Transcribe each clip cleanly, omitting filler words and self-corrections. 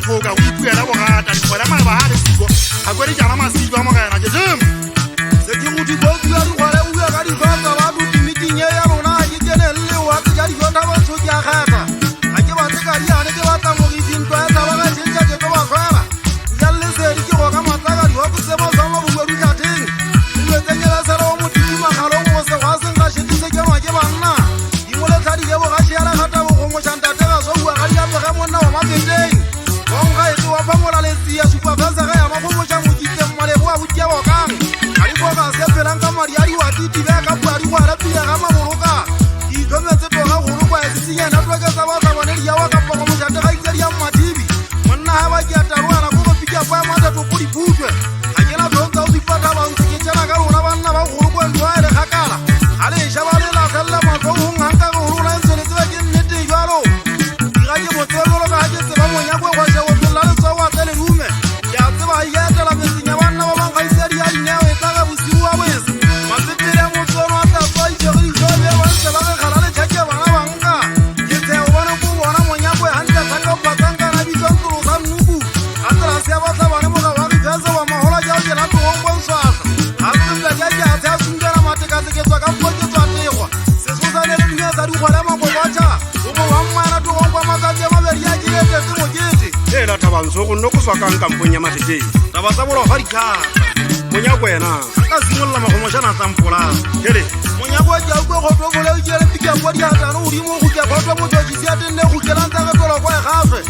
foka o ipuela bogata dikgwela mae ba gale siko ga kwedi jana masiko a mogena ke jem se ke go dikotsi ya dikgwele o bua ka dikgwetsa ba duti meeting e ya lona ga ke kenelele watse ja dikgweta bantsho ke a kgetha ga ke batle ka diane ke batla mogisintwa ya taba ka tšhentšha ke tlo ba tshwara jalle sedi ke go ka matlaka dihoko semo sa mabubedu tlateng dilwetsenyela sele o moditi magalong go se gwa seng ga šetise ke ma ke banna dimoletlhadi ke bogaši ya lekgata bogomošantate ga so bua ga diapege monna wa mapeteng bonga etse wa phamola letsia supafensege ya magomoša mokiteng malebo a botia bokang ga dikoka se phelang ka madi a diwatitibe ka pua digwele pile ga maboloka ke itlhometse toga golo kwa esisinyana tweketsa batlabonedi ya wa ka pogomošate ga ikedi ya mmatibi monna ga ba ke ataroana ko go pikia kwa matatoko diputšwe ga ke na tlhontsa o dipata bantse ke tsena ka lona banna ba golo ko ntho a e le kgakala ga leša ba le latlhelela matlho go nganga go golola ntshwanetse ba ke nnete jalo dira ke motsebolo ka ga ke tseba monyako e kgwashe go tlolla letsoa go atlele dume ke a tseba a ietela metseng ya banna ba banggaisedi ya dineo e tla ka bosigo wa bese masepele motsono a tatswa itšego disobe bantse ba ge kgala letšhake bana banka ke tseo bone ko bona monyako e gantle thaka patsankana bitswantolo sa nnuku a terase ya batlabane moga wa gifese wa magola jao ke latogong bonswasa a tsebla ja ke a tsea sunkana matekaseketswa ka poketswa tegwa sesosane le dume sa dikgwele makokotša o mo bammana togong kwa matsatsi a mabedi ya ke etetse mokete ela thabantsho go nne go swa kang kampong ya mateteng taba tsa bolofa ditlhata monyako wena a ka simolola magomošana tsampolana hele monyako ke auke kgotho bole o kele pikia kwa diatano godimo go kia kgotho motswakisi a tenne go kelantsa ge tolo kwa e gafe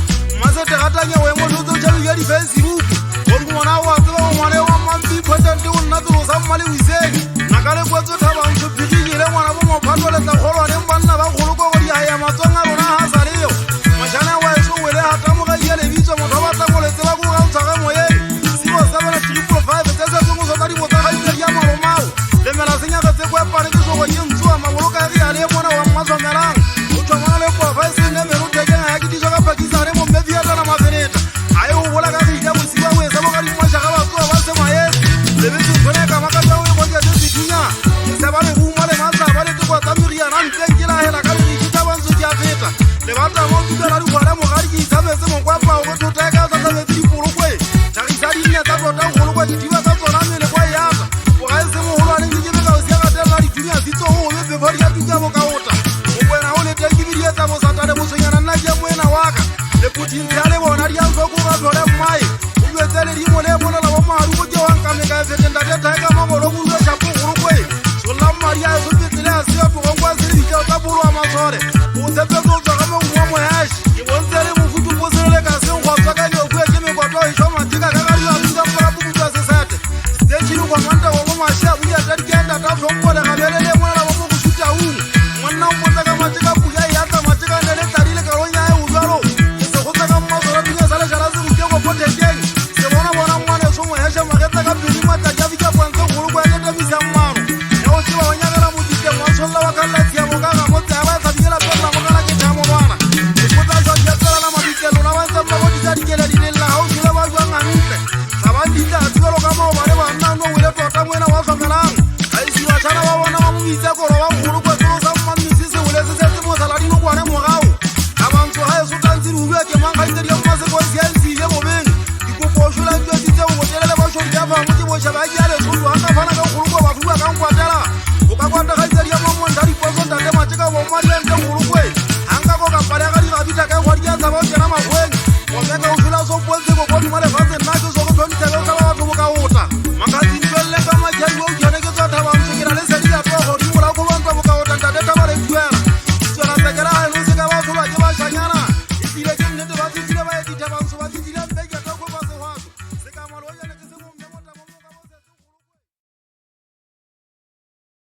masete gatanye o emotlotse o tšhabile di-facebook gore ngwana o a tseba go ngwane wa mampi potente o nna tolo sa mmale o iseng naka le kwetso thabantsho phikikile ngwana bo mophato letla kgolwaneng banna ba kgoloko go diaya matswang a rona ga sa leo mošana wa eso wele gatamoga ia lebitswa motho wa batlakoletse ba ko gantshwage moyeng 0735 tse setsong o sota dibotagaitedi ya malomao lemela senyagetse koepane ke sogo ye ntsoa maboloka e geyale e mona wa mmatlhomelang o tshwamana le kofaesene merotekeng ya ke diso ka pakisane mo mmefiatana mabeneta a e go bola ka geile bosiba bo e seboka dimošaga batsoa ba semaese lebetse tshone ka makatsa o e kgoketse sethunya ke seba le buma le matlaba le tekotsa meriana ntleng ke lahela ka lerikita bantsho ke a feta le batla mo tukela digwala mogadi ke ithabetse mokwapao go tota e ka tlatlabetse dipolokwe tlhagisa dinne tsa tota go golokwa ditiba tsa tsona mmele kwa eata bogaese mogolwane ke kebe ka o sia gatelela ditunya ditso go gobe pefadi ya tuka bo ka ota mokwena o le teng ke bidietsa bosatane bosonyana nna ke moena waka le putintshe a le bona di antloko ga tlhole mmae o duetse le dimo le molela bo maduko ke wankameka e fetentatetae ka magolo go ueshapo golokwe solla mmadi a e sopetsele a sea togong kwa se le ditšao tsa bolo a matshware